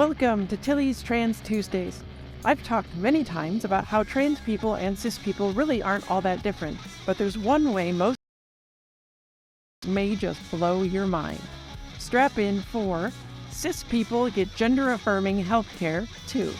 Welcome to Tilly's Trans Tuesdays. I've talked many times about how trans people and cis people really aren't all that different, but there's one way most may just blow your mind. Strap in for Cis People Get Gender-Affirming Healthcare Too.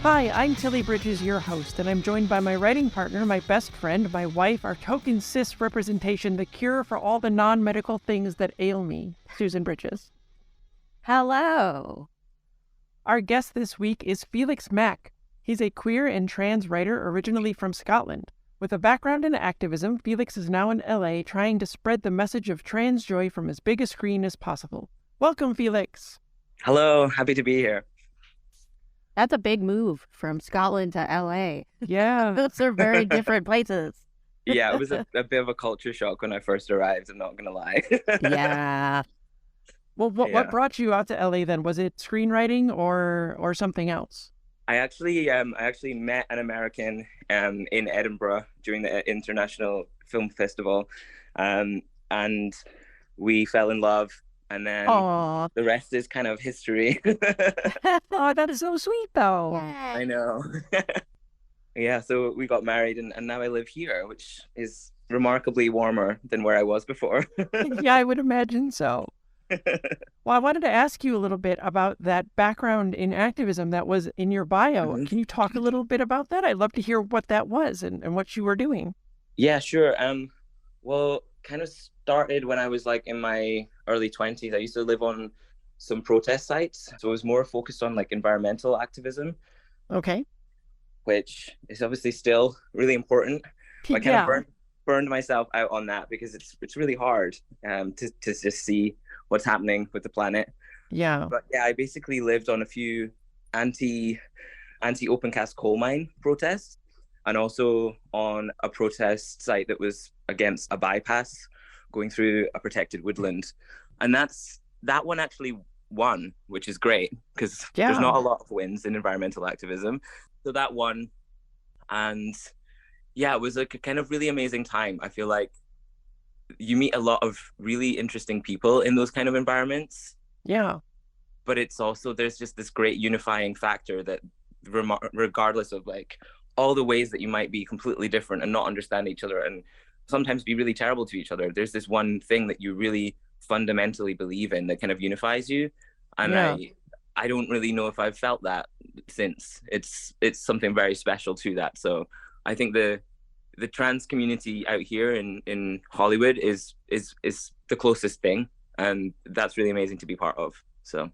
Hi, I'm Tilly Bridges, your host, and I'm joined by my writing partner, my best friend, my wife, our token cis representation, the cure for all the non-medical things that ail me, Susan Bridges. Hello. Our guest this week is Felix Mack. He's a queer and trans writer originally from Scotland. With a background in activism, Felix is now in LA trying to spread the message of trans joy from as big a screen as possible. Welcome, Felix. Hello, happy to be here. That's a big move from Scotland to LA. Yeah. Those are very different places. Yeah, it was a bit of a culture shock when I first arrived, I'm not going to lie. Yeah. Well, what brought you out to LA then? Was it screenwriting or something else? I actually met an American in Edinburgh during the International Film Festival, and we fell in love. And then the rest is kind of history. Oh, that is so sweet, though. Yeah. I know. Yeah, so we got married, and now I live here, which is remarkably warmer than where I was before. Yeah, I would imagine so. Well, I wanted to ask you a little bit about that background in activism that was in your bio. Mm-hmm. Can you talk a little bit about that? I'd love to hear what that was and what you were doing. Yeah, sure. Well, kind of started when I was like in my early 20s. I used to live on some protest sites, so I was more focused on like environmental activism. Okay. Which is obviously still really important. I kind of burned myself out on that because it's really hard to just see what's happening with the planet. Yeah. But yeah, I basically lived on a few anti open cast coal mine protests, and also on a protest site that was against a bypass going through a protected woodland. And that one actually won, which is great because there's not a lot of wins in environmental activism. So that won. And yeah, it was like a kind of really amazing time. I feel like you meet a lot of really interesting people in those kind of environments. Yeah. But it's also, there's just this great unifying factor that regardless of like all the ways that you might be completely different and not understand each other and sometimes be really terrible to each other, there's this one thing that you really fundamentally believe in that kind of unifies you. And I don't really know if I've felt that since. It's something very special to that. So I think the trans community out here in Hollywood is the closest thing, and that's really amazing to be part of. So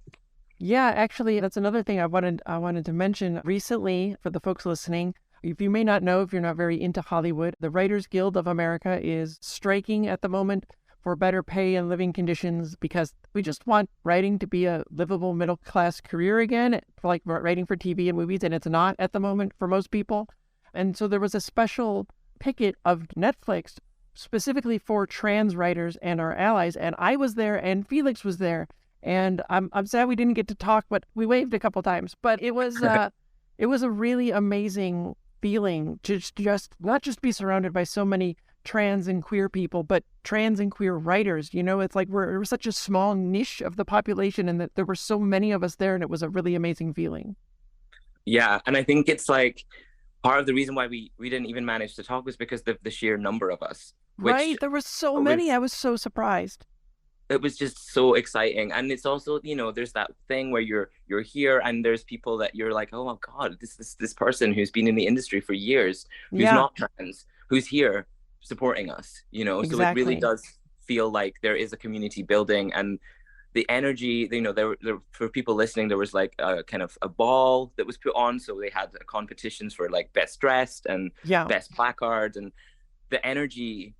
yeah, actually that's another thing I wanted to mention recently for the folks listening. If you may not know, if you're not very into Hollywood, the Writers Guild of America is striking at the moment for better pay and living conditions because we just want writing to be a livable middle-class career again, like writing for TV and movies, and it's not at the moment for most people. And so there was a special picket of Netflix specifically for trans writers and our allies, and I was there and Felix was there. And I'm sad we didn't get to talk, but we waved a couple times. But it was a really amazing feeling to just not just be surrounded by so many trans and queer people, but trans and queer writers. You know, it's like we're such a small niche of the population, and that there were so many of us there, and it was a really amazing feeling. Yeah, and I think it's like part of the reason why we didn't even manage to talk was because the sheer number of us. Right, there were so many. I was so surprised. It was just so exciting. And it's also, you know, there's that thing where you're here and there's people that you're like, oh my God, this person who's been in the industry for years, who's not trans, who's here supporting us, you know. Exactly. So it really does feel like there is a community building, and the energy, for people listening, there was like a kind of a ball that was put on, so they had competitions for like best dressed and Yeah. best placards, and the energy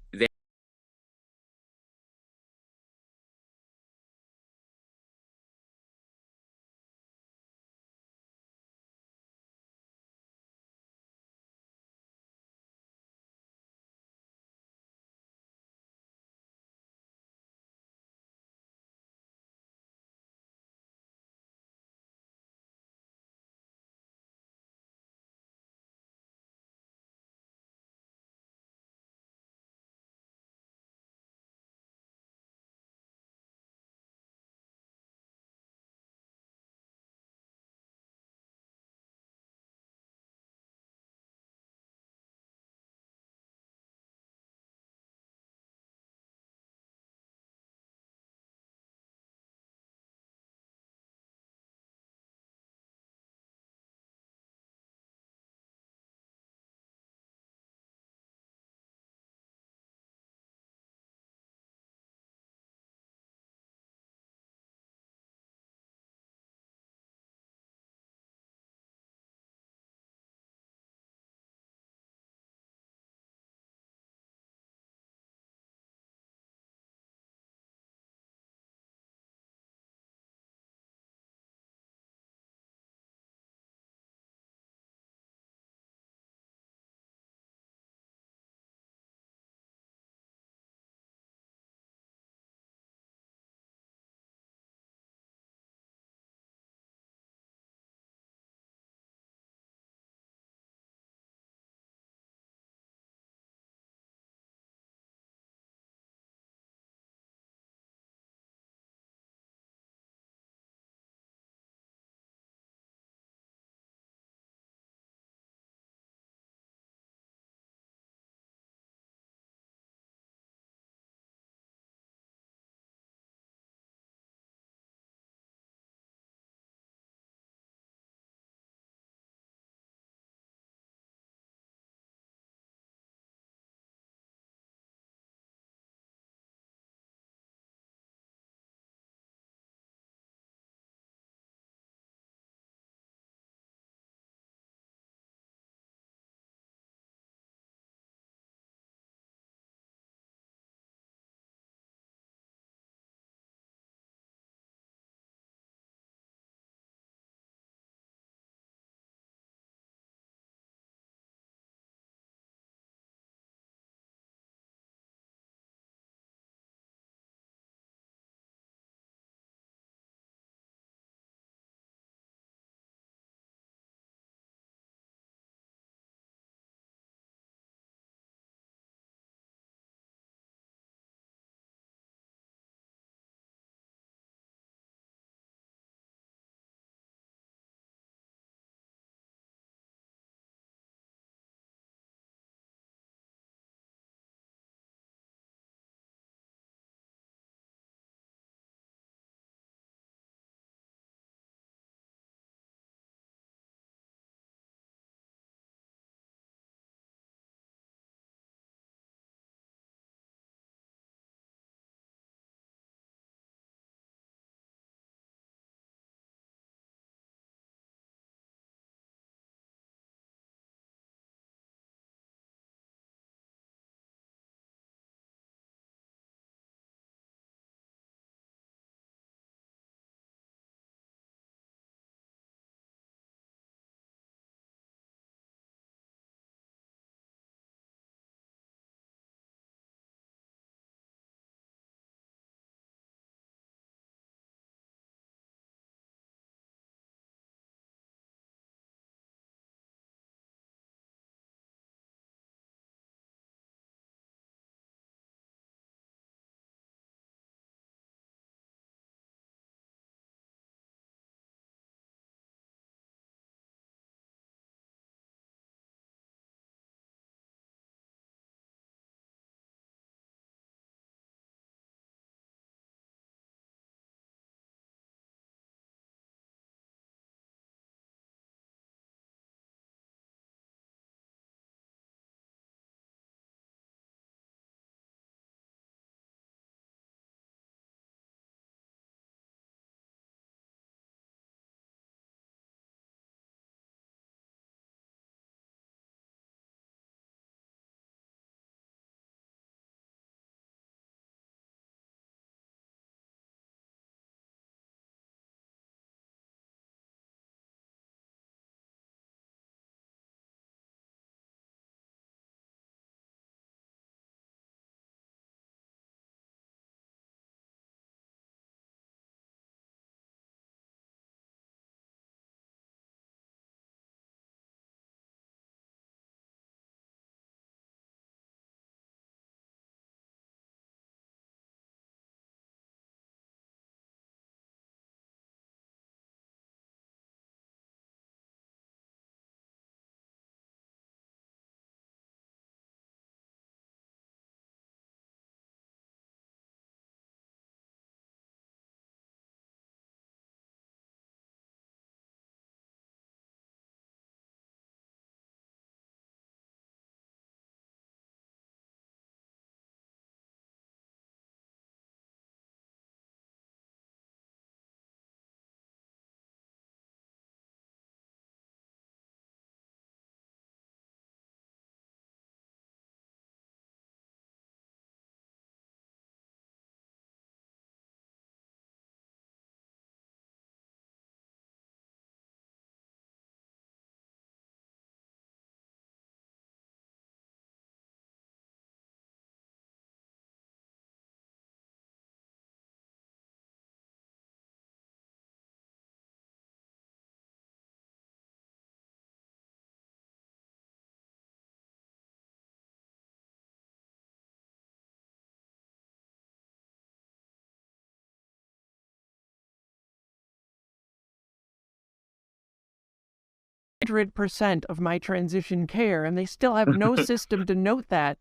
100% of my transition care, and they still have no system to note that.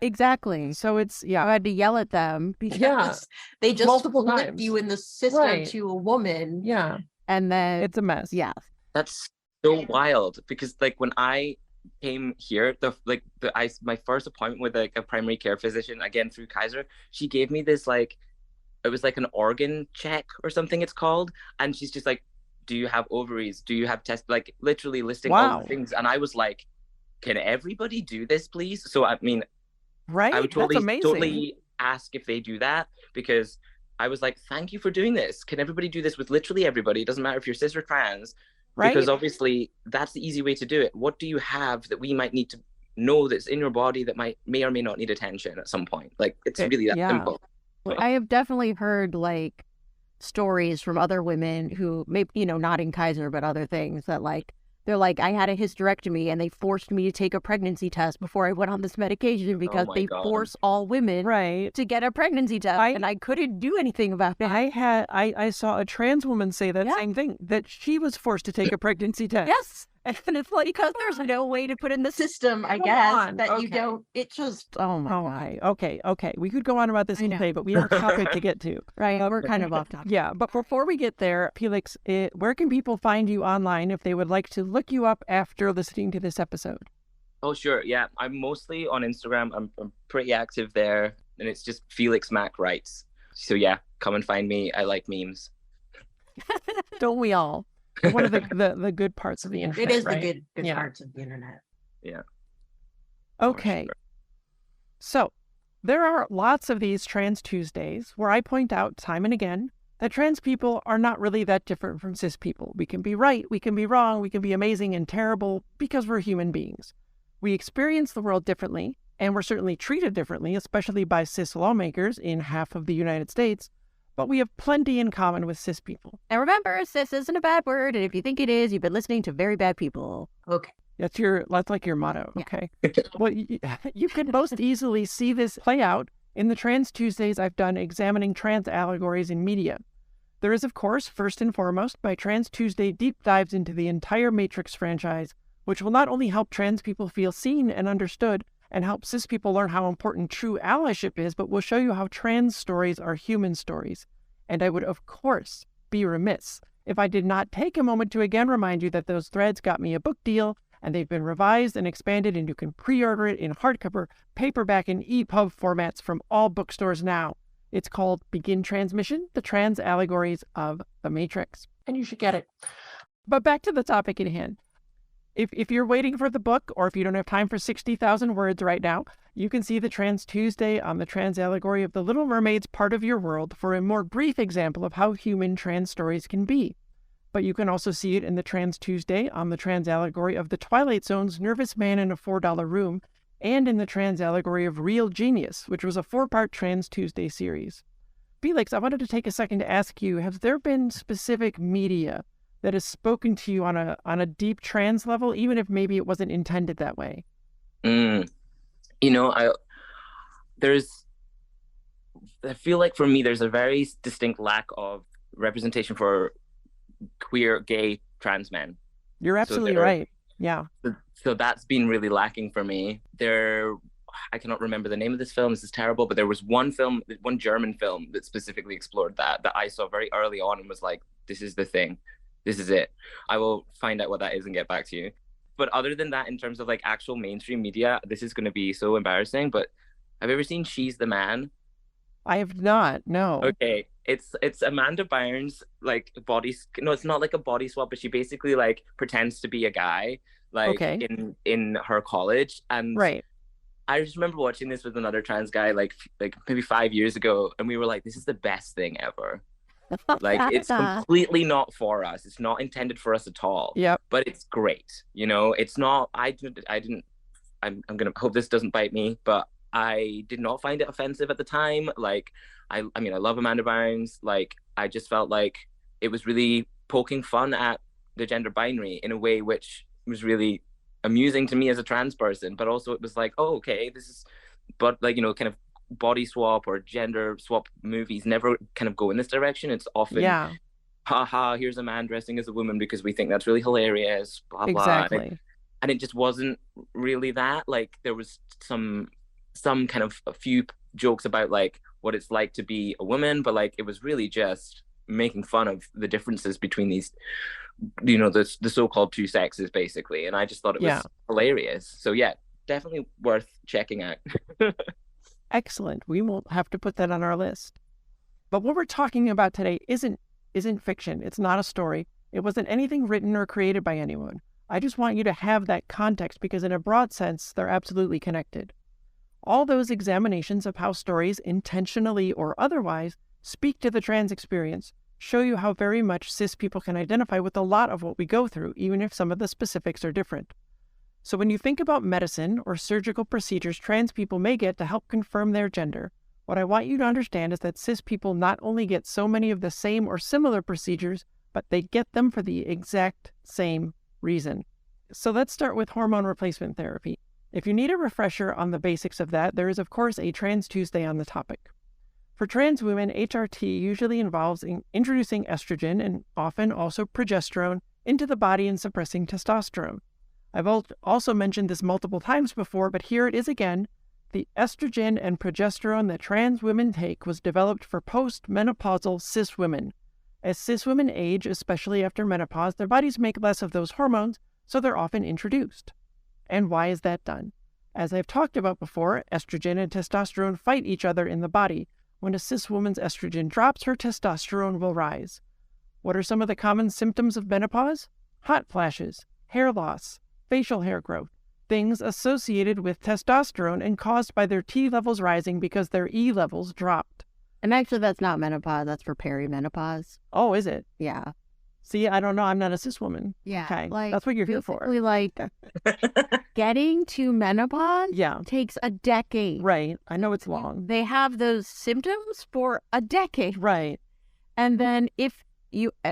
Exactly. So it's, I had to yell at them because they just Multiple flip times. you in the system Right. to a woman. Yeah. and then It's a mess. yeah. That's so wild, because like when I came here, my first appointment with like a primary care physician, again through Kaiser, she gave me this like, it was like an organ check or something it's called, and she's just like, do you have ovaries, do you have test, like literally listing all the things, and I was like, can everybody do this please? So I mean, Right? I would That's amazing. totally ask if they do that, because I was like, thank you for doing this. Can everybody do this with literally everybody? It doesn't matter if you're cis or trans, Right? because obviously that's the easy way to do it. What do you have that we might need to know that's in your body that may or may not need attention at some point? Like, it's really that simple. I have definitely heard like stories from other women who maybe, you know, not in Kaiser, but other things that like, they're like, I had a hysterectomy and they forced me to take a pregnancy test before I went on this medication because they force all women to get a pregnancy test, and I couldn't do anything about it. I saw a trans woman say that same thing, that she was forced to take a pregnancy test. Yes. And it's like, because there's no way to put in the system, I guess, that you don't, it just, oh my. Okay. We could go on about this today, but we have a topic to get to. Right, we're kind of off topic. Yeah, but before we get there, Felix, where can people find you online if they would like to look you up after listening to this episode? Oh, sure. Yeah, I'm mostly on Instagram. I'm pretty active there, and it's just Felix Mack Writes. So yeah, come and find me. I like memes. Don't we all? One of the good parts of the internet. it is right? the good parts of the internet. Yeah. Okay. Sure. So there are lots of these Trans Tuesdays where I point out time and again that trans people are not really that different from cis people. We can be right, we can be wrong, we can be amazing and terrible because we're human beings. We experience the world differently, and we're certainly treated differently, especially by cis lawmakers in half of the United States. But we have plenty in common with cis people. And remember, cis isn't a bad word, and if you think it is, you've been listening to very bad people. Okay. That's like your motto, okay? Well, you can most easily see this play out in the Trans Tuesdays I've done examining trans allegories in media. There is, of course, first and foremost, my Trans Tuesday deep dives into the entire Matrix franchise, which will not only help trans people feel seen and understood, and help cis people learn how important true allyship is, but will show you how trans stories are human stories. And I would, of course, be remiss if I did not take a moment to again remind you that those threads got me a book deal, and they've been revised and expanded, and you can pre-order it in hardcover, paperback, and EPUB formats from all bookstores now. It's called Begin Transmission, The Trans Allegories of the Matrix. And you should get it. But back to the topic at hand. If you're waiting for the book, or if you don't have time for 60,000 words right now, you can see the Trans Tuesday on the trans allegory of The Little Mermaid's Part of Your World for a more brief example of how human trans stories can be. But you can also see it in the Trans Tuesday on the trans allegory of The Twilight Zone's Nervous Man in a $4 Room, and in the trans allegory of Real Genius, which was a 4-part Trans Tuesday series. Felix, I wanted to take a second to ask you, has there been specific media that has spoken to you on a deep trans level, even if maybe it wasn't intended that way? You know, I feel like for me, there's a very distinct lack of representation for queer, gay, trans men. You're absolutely right. Yeah. So that's been really lacking for me. I cannot remember the name of this film. This is terrible, but there was one German film that specifically explored that I saw very early on and was like, this is the thing. This is it. I will find out what that is and get back to you. But other than that, in terms of like actual mainstream media, this is going to be so embarrassing, but have you ever seen She's the Man? I have not, no. Okay. It's Amanda Bynes, like no, it's not like a body swap, but she basically like pretends to be a guy, like in her college. And right. I just remember watching this with another trans guy like maybe 5 years ago, and we were like, this is the best thing ever. Like, it's completely not for us. It's not intended for us at all. Yep. But it's great. You know, it's not, I'm gonna hope this doesn't bite me, but I did not find it offensive at the time. Like, I mean, I love Amanda Bynes. Like, I just felt like it was really poking fun at the gender binary in a way which was really amusing to me as a trans person, but also it was like, oh, okay, this is, but like, you know, kind of body swap or gender swap movies never kind of go in this direction. It's often haha, here's a man dressing as a woman because we think that's really hilarious, blah blah. Exactly. And it just wasn't really that. Like there was some kind of a few jokes about like what it's like to be a woman, but like it was really just making fun of the differences between these, you know, the so-called two sexes basically. And I just thought it was hilarious. So yeah, definitely worth checking out. Excellent. We will have to put that on our list. But what we're talking about today isn't fiction. It's not a story. It wasn't anything written or created by anyone. I just want you to have that context because in a broad sense, they're absolutely connected. All those examinations of how stories, intentionally or otherwise, speak to the trans experience show you how very much cis people can identify with a lot of what we go through, even if some of the specifics are different. So when you think about medicine or surgical procedures trans people may get to help confirm their gender, what I want you to understand is that cis people not only get so many of the same or similar procedures, but they get them for the exact same reason. So let's start with hormone replacement therapy. If you need a refresher on the basics of that, there is of course a Trans Tuesday on the topic. For trans women, HRT usually involves introducing estrogen and often also progesterone into the body and suppressing testosterone. I've also mentioned this multiple times before, but here it is again. The estrogen and progesterone that trans women take was developed for post-menopausal cis women. As cis women age, especially after menopause, their bodies make less of those hormones, so they're often introduced. And why is that done? As I've talked about before, estrogen and testosterone fight each other in the body. When a cis woman's estrogen drops, her testosterone will rise. What are some of the common symptoms of menopause? Hot flashes, hair loss, facial hair growth, things associated with testosterone and caused by their T levels rising because their E levels dropped. And actually, that's not menopause. That's for perimenopause. Oh, is it? Yeah. See, I don't know. I'm not a cis woman. Yeah. Okay. Like, that's what you're here for. Like, getting to menopause takes a decade. Right. I know it's long. They have those symptoms for a decade. Right. And then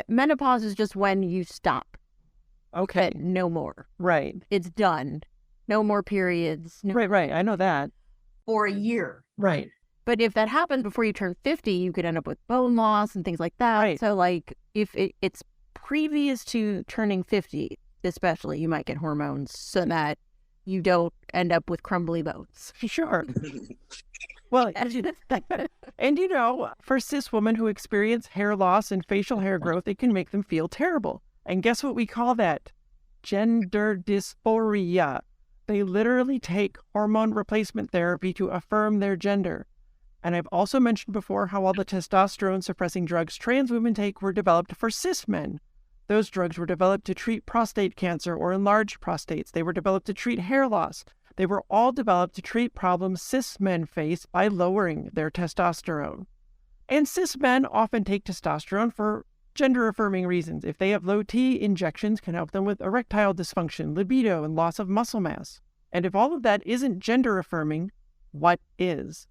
menopause is just when you stop. Okay. No more. Right. It's done. No more periods. Right. I know that. For a year. Right. But if that happens before you turn 50, you could end up with bone loss and things like that. Right. So, like, if it's previous to turning 50, especially, you might get hormones so that you don't end up with crumbly bones. Sure. Well, and you know, for cis women who experience hair loss and facial hair growth, it can make them feel terrible. And guess what we call that? Gender dysphoria. They literally take hormone replacement therapy to affirm their gender. And I've also mentioned before how all the testosterone-suppressing drugs trans women take were developed for cis men. Those drugs were developed to treat prostate cancer or enlarged prostates. They were developed to treat hair loss. They were all developed to treat problems cis men face by lowering their testosterone. And cis men often take testosterone for gender-affirming reasons. If they have low T, injections can help them with erectile dysfunction, libido, and loss of muscle mass. And if all of that isn't gender-affirming, what is?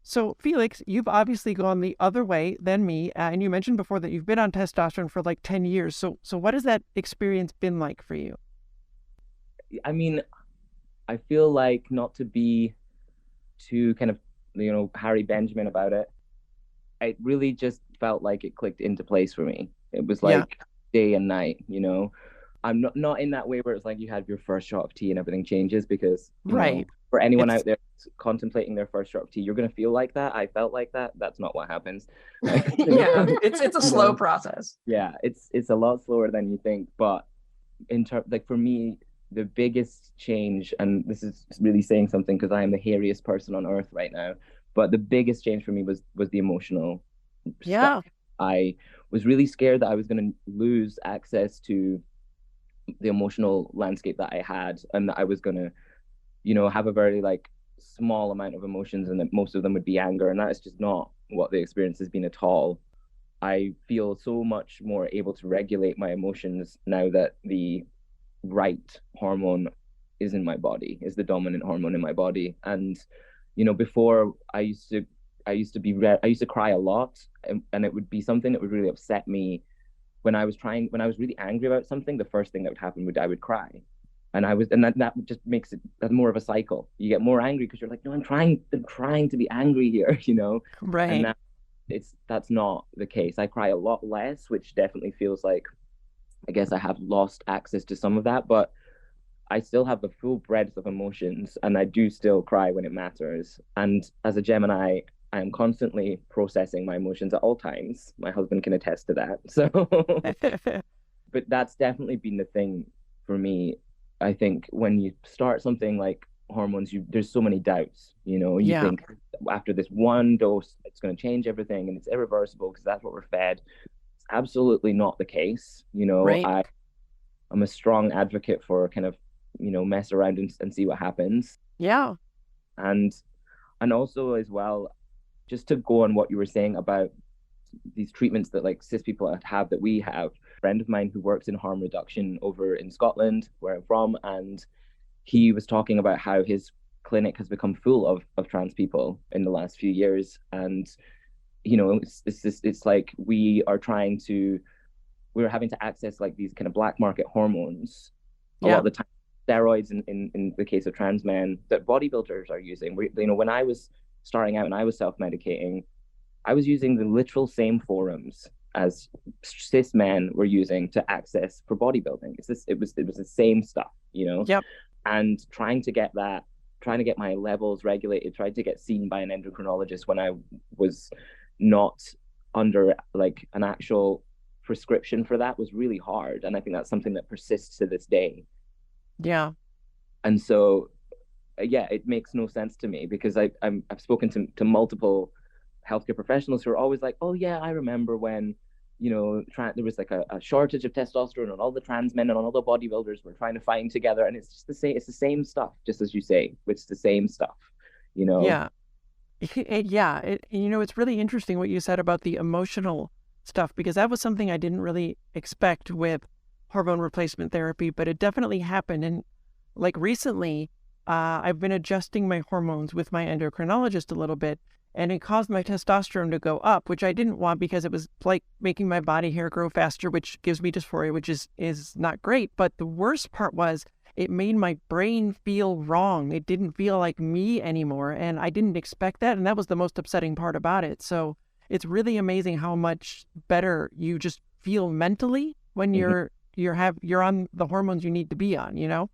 So, Felix, you've obviously gone the other way than me, and you mentioned before that you've been on testosterone for like 10 years. So what has that experience been like for you? I mean, I feel like, not to be too kind of, you know, Harry Benjamin about it, it really just felt like it clicked into place for me. It was like day and night, you know. I'm not in that way where it's like you have your first shot of tea and everything changes, because you know, for anyone out there contemplating their first shot of tea, you're going to feel like that. I felt like that. That's not what happens. It's a slow process. Yeah, it's a lot slower than you think. But like for me, the biggest change, and this is really saying something because I am the hairiest person on earth right now, but the biggest change for me was the emotional stuff. I was really scared that I was going to lose access to the emotional landscape that I had, and that I was going to, you know, have a very like small amount of emotions, and that most of them would be anger, and that is just not what the experience has been at all. I feel so much more able to regulate my emotions now that the right hormone is in my body, is the dominant hormone in my body. And you know, before I used to cry a lot, and it would be something that would really upset me. When I was really angry about something, the first thing that would happen would I would cry. And that just makes it more of a cycle. You get more angry because you're like, no, I'm trying to be angry here, you know? Right. And that's not the case. I cry a lot less, which definitely feels like, I guess I have lost access to some of that, but I still have the full breadth of emotions, and I do still cry when it matters. And as a Gemini, I am constantly processing my emotions at all times. My husband can attest to that. So, but that's definitely been the thing for me. I think when you start something like hormones, there's so many doubts. You Yeah. think after this one dose, it's going to change everything and it's irreversible because that's what we're fed. It's absolutely not the case. Right. I'm a strong advocate for kind of, mess around and see what happens. Yeah. And also as well, just to go on what you were saying about these treatments that like cis people have that we have. A friend of mine who works in harm reduction over in Scotland, where I'm from, and he was talking about how his clinic has become full of trans people in the last few years. And, it's like we're having to access like these kind of black market hormones a lot of the time, steroids in the case of trans men that bodybuilders are using. When I was starting out and I was self-medicating, I was using the literal same forums as cis men were using to access for bodybuilding. It was the same stuff, Yep. and trying to get my levels regulated, trying to get seen by an endocrinologist when I was not under like an actual prescription for that was really hard. And I think that's something that persists to this day. Yeah. And so, yeah, it makes no sense to me because I've spoken to multiple healthcare professionals who are always like, oh yeah, I remember when, there was like a shortage of testosterone and all the trans men and all the bodybuilders were trying to find together. And it's just it's the same stuff, just as you say, it's the same stuff, Yeah. Yeah. It's really interesting what you said about the emotional stuff, because that was something I didn't really expect with hormone replacement therapy, but it definitely happened. And like recently, I've been adjusting my hormones with my endocrinologist a little bit, and it caused my testosterone to go up, which I didn't want because it was like making my body hair grow faster, which gives me dysphoria, which is not great. But the worst part was it made my brain feel wrong. It didn't feel like me anymore, and I didn't expect that, and that was the most upsetting part about it. So it's really amazing how much better you just feel mentally when you're on the hormones you need to be on.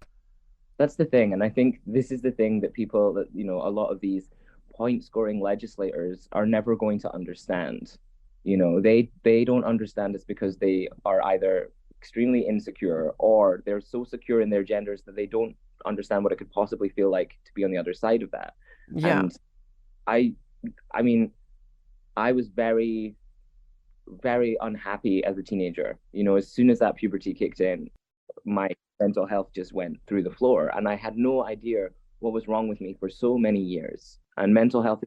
That's the thing. And I think this is the thing that people that, a lot of these point scoring legislators are never going to understand. They don't understand this because they are either extremely insecure or they're so secure in their genders that they don't understand what it could possibly feel like to be on the other side of that. Yeah. And I mean, I was very, very unhappy as a teenager. As soon as that puberty kicked in, my mental health just went through the floor, and I had no idea what was wrong with me for so many years. And mental health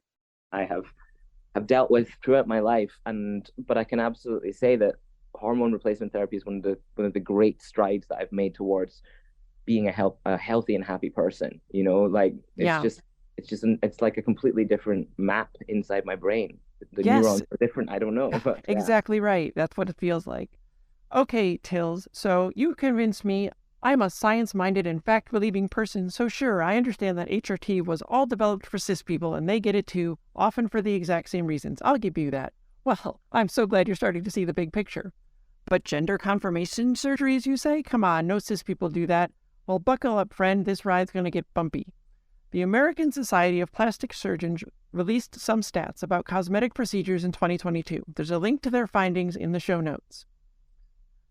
I have dealt with throughout my life, but I can absolutely say that hormone replacement therapy is one of the great strides that I've made towards being a healthy and happy person. It's like a completely different map inside my brain. The neurons are different. I don't know, but exactly right. That's what it feels like. Okay, Tills. So you convinced me. I'm a science-minded and fact-believing person, so sure, I understand that HRT was all developed for cis people, and they get it too, often for the exact same reasons. I'll give you that. Well, I'm so glad you're starting to see the big picture. But gender confirmation surgeries, you say? Come on, no cis people do that. Well, buckle up, friend. This ride's going to get bumpy. The American Society of Plastic Surgeons released some stats about cosmetic procedures in 2022. There's a link to their findings in the show notes.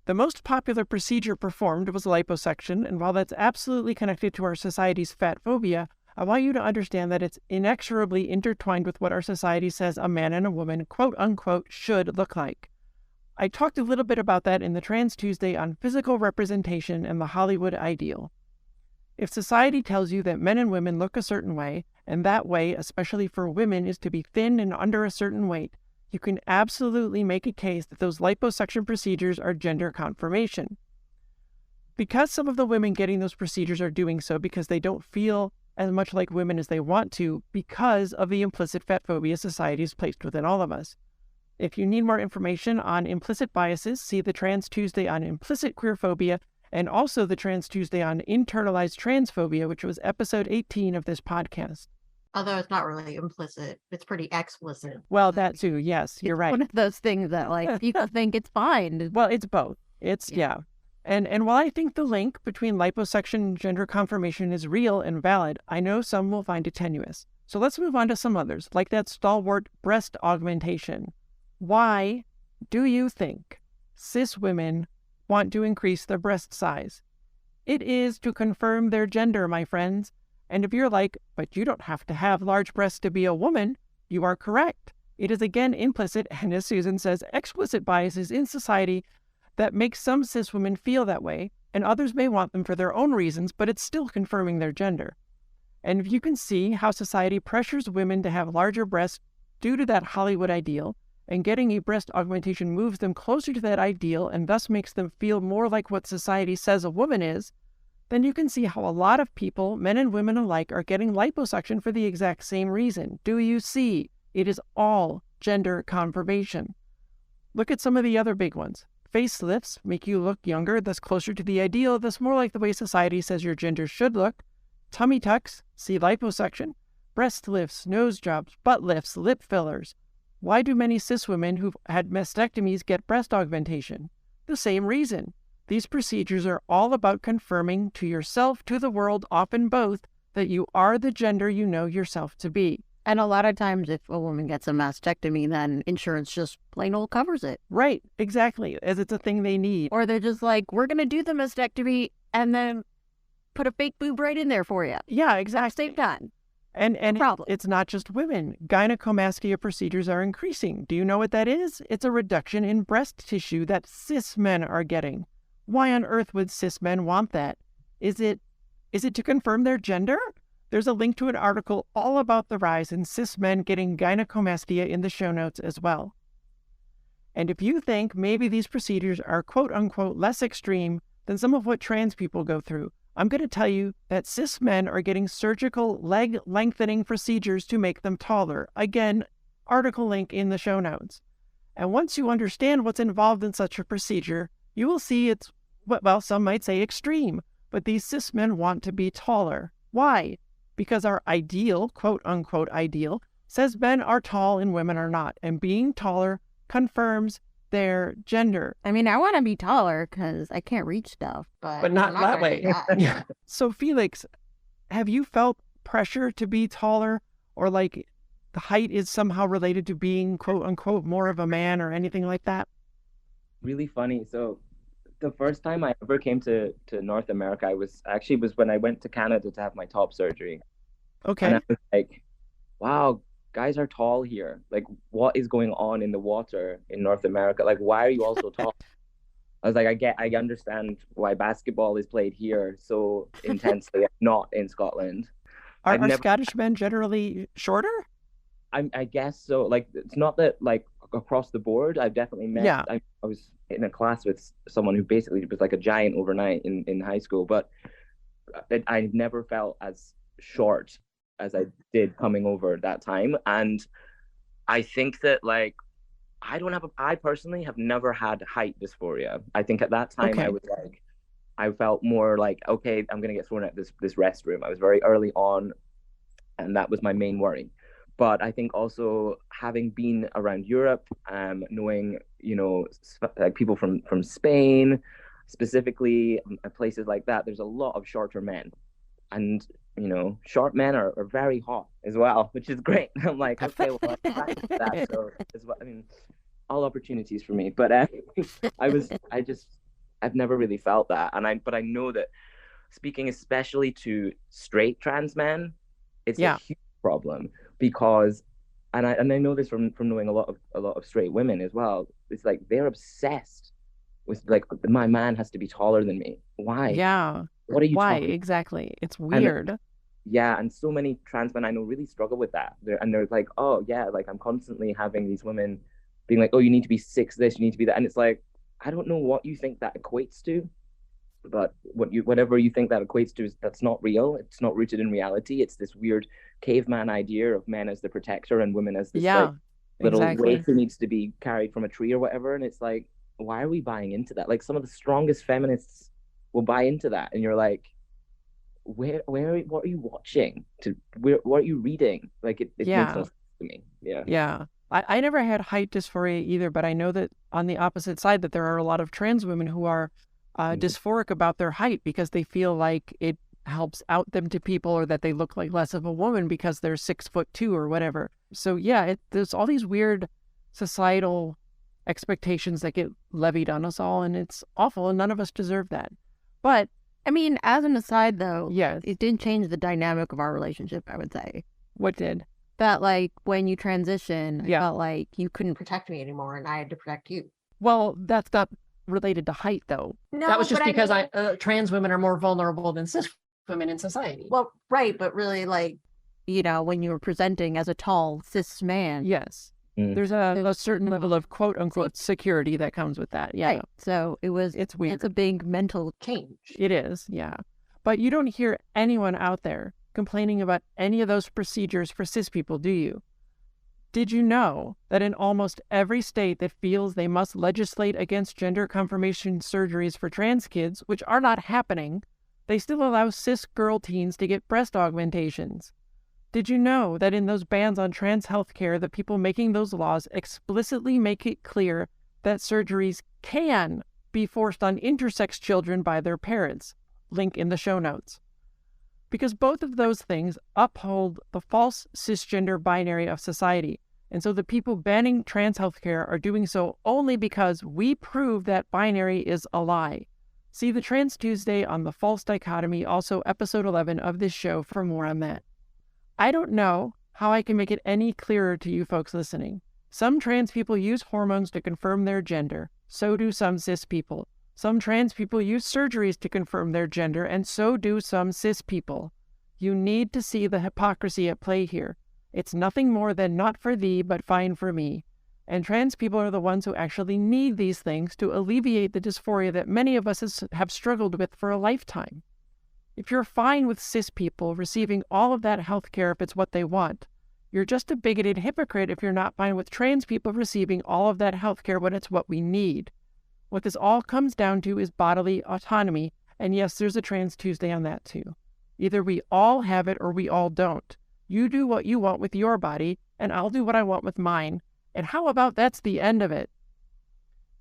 The most popular procedure performed was liposuction, and while that's absolutely connected to our society's fat phobia, I want you to understand that it's inexorably intertwined with what our society says a man and a woman, quote-unquote, should look like. I talked a little bit about that in the Trans Tuesday on physical representation and the Hollywood ideal. If society tells you that men and women look a certain way, and that way, especially for women, is to be thin and under a certain weight, you can absolutely make a case that those liposuction procedures are gender confirmation. Because some of the women getting those procedures are doing so because they don't feel as much like women as they want to because of the implicit fat phobia society has placed within all of us. If you need more information on implicit biases, see the Trans Tuesday on implicit queerphobia and also the Trans Tuesday on internalized transphobia, which was episode 18 of this podcast. Although it's not really implicit, it's pretty explicit. Well, that too. Yes, you're right. One of those things that like people think it's fine. Well, it's both. It's yeah. And while I think the link between liposuction and gender confirmation is real and valid, I know some will find it tenuous. So let's move on to some others, like that stalwart breast augmentation. Why do you think cis women want to increase their breast size? It is to confirm their gender, my friends. And if you're like, but you don't have to have large breasts to be a woman, you are correct. It is again implicit, and as Susan says, explicit biases in society that make some cis women feel that way, and others may want them for their own reasons, but it's still confirming their gender. And if you can see how society pressures women to have larger breasts due to that Hollywood ideal, and getting a breast augmentation moves them closer to that ideal and thus makes them feel more like what society says a woman is, then you can see how a lot of people, men and women alike, are getting liposuction for the exact same reason. Do you see? It is all gender confirmation. Look at some of the other big ones. Facelifts make you look younger, thus closer to the ideal, thus more like the way society says your gender should look. Tummy tucks, see liposuction. Breast lifts, nose jobs, butt lifts, lip fillers. Why do many cis women who've had mastectomies get breast augmentation? The same reason. These procedures are all about confirming to yourself, to the world, often both, that you are the gender you know yourself to be. And a lot of times if a woman gets a mastectomy, then insurance just plain old covers it. Right, exactly, as it's a thing they need. Or they're just like, we're going to do the mastectomy and then put a fake boob right in there for you. Yeah, exactly. Same time. And Problem. it's not just women. Gynecomastia procedures are increasing. Do you know what that is? It's a reduction in breast tissue that cis men are getting. Why on earth would cis men want that? Is it to confirm their gender? There's a link to an article all about the rise in cis men getting gynecomastia in the show notes as well. And if you think maybe these procedures are quote-unquote less extreme than some of what trans people go through, I'm going to tell you that cis men are getting surgical leg lengthening procedures to make them taller. Again, article link in the show notes. And once you understand what's involved in such a procedure, you will see it's, well, some might say extreme, but these cis men want to be taller. Why? Because our ideal, quote-unquote ideal, says men are tall and women are not, and being taller confirms their gender. I mean, I want to be taller because I can't reach stuff. But not I'm that gonna way. do that. Yeah. So Felix, have you felt pressure to be taller, or like the height is somehow related to being quote-unquote more of a man or anything like that? Really funny. So the first time I ever came to North America, was when I went to Canada to have my top surgery. Okay. And I was like, wow, guys are tall here. Like, what is going on in the water in North America? Like, why are you all so tall? I was like, I understand why basketball is played here so intensely, not in Scotland. Are Scottish men generally shorter? I guess so. Like, it's not that like across the board. I've definitely met. Yeah. I was in a class with someone who basically was like a giant overnight in high school, but I never felt as short as I did coming over at that time. And I think that like I personally have never had height dysphoria. I think at that time I was like, I felt more like, okay, I'm gonna get thrown at this restroom. I was very early on, and that was my main worry. But I think also having been around Europe, knowing, like people from Spain, specifically places like that, there's a lot of shorter men. And, short men are very hot as well, which is great. I'm like, okay, well, I'm back to that. So, I mean, all opportunities for me. But I've never really felt that. But I know that speaking especially to straight trans men, it's a huge problem. Because, and I know this from knowing a lot of straight women as well. It's like they're obsessed with like, my man has to be taller than me. Why? Yeah. What are you? Why talking? Exactly? It's weird. And so many trans men I know really struggle with that. They're like, oh yeah, like I'm constantly having these women being like, oh, you need to be 6 this, you need to be that, and it's like, I don't know what you think that equates to. But whatever you think that equates to, that's not real. It's not rooted in reality. It's this weird caveman idea of men as the protector and women as this little waif who needs to be carried from a tree or whatever. And it's like, why are we buying into that? Like, some of the strongest feminists will buy into that, and you're like, what are you watching? What are you reading? Like it makes Yeah. no sense to me. Yeah. Yeah. I never had height dysphoria either, but I know that on the opposite side that there are a lot of trans women who are dysphoric about their height because they feel like it helps out them to people, or that they look like less of a woman because they're 6'2" or whatever. So yeah, there's all these weird societal expectations that get levied on us all, and it's awful, and none of us deserve that. But I mean, as an aside though, yeah, it didn't change the dynamic of our relationship, I would say. what did? That like when you transition, I Yeah. felt like you couldn't Protect me anymore, and I had to protect you. Well, that's not related to height though. No, That was just but because mean, trans women are more vulnerable than cis women in society. well, right, but really, like, when you were presenting as a tall cis man. Yes. Mm. There's a certain level of quote unquote security that comes with that. Yeah. Right. So It's weird. it's a big mental change. It is, yeah. But you don't hear anyone out there complaining about any of those procedures for cis people, do you? Did you know that in almost every state that feels they must legislate against gender confirmation surgeries for trans kids, which are not happening, they still allow cis girl teens to get breast augmentations? Did you know that in those bans on trans healthcare, the people making those laws explicitly make it clear that surgeries can be forced on intersex children by their parents? Link in the show notes. Because both of those things uphold the false cisgender binary of society. And so the people banning trans healthcare are doing so only because we prove that binary is a lie. See the Trans Tuesday on the false dichotomy, also episode 11 of this show for more on that. I don't know how I can make it any clearer to you folks listening. Some trans people use hormones to confirm their gender. So do some cis people. Some trans people use surgeries to confirm their gender, and so do some cis people. You need to see the hypocrisy at play here. It's nothing more than not for thee, but fine for me. And trans people are the ones who actually need these things to alleviate the dysphoria that many of us have struggled with for a lifetime. If you're fine with cis people receiving all of that health care if it's what they want, you're just a bigoted hypocrite if you're not fine with trans people receiving all of that health care when it's what we need. What this all comes down to is bodily autonomy, and yes, there's a Trans Tuesday on that too. Either we all have it or we all don't. You do what you want with your body, and I'll do what I want with mine. And how about that's the end of it?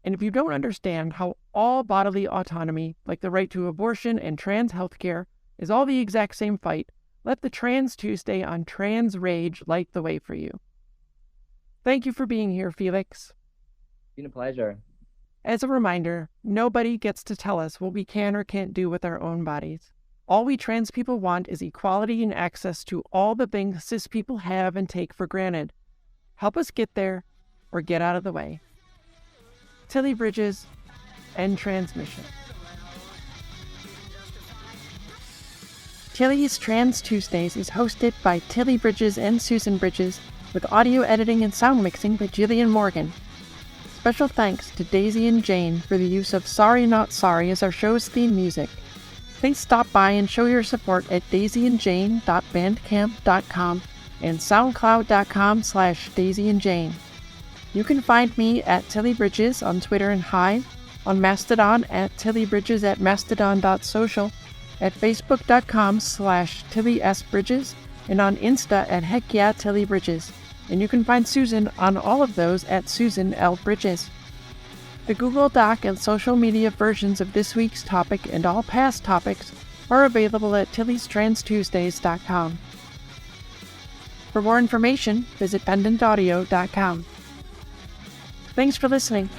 And if you don't understand how all bodily autonomy, like the right to abortion and trans health care, is all the exact same fight, let the Trans Tuesday on Trans Rage light the way for you. Thank you for being here, Felix. It's been a pleasure. As a reminder, nobody gets to tell us what we can or can't do with our own bodies. All we trans people want is equality and access to all the things cis people have and take for granted. Help us get there, or get out of the way. Tilly Bridges, end transmission. Tilly's Trans Tuesdays is hosted by Tilly Bridges and Susan Bridges, with audio editing and sound mixing by Jillian Morgan. Special thanks to Daisy and Jane for the use of Sorry Not Sorry as our show's theme music. Please stop by and show your support at daisyandjane.bandcamp.com and soundcloud.com/daisyandjane. You can find me at Tilly Bridges on Twitter and Hive, on Mastodon at tillybridges at mastodon.social, at facebook.com/TillySBridges, and on Insta at HeckYeahTillyBridges. And you can find Susan on all of those at Susan L. Bridges. The Google Doc and social media versions of this week's topic and all past topics are available at Tilly'sTransTuesdays.com. For more information, visit pendantaudio.com. Thanks for listening.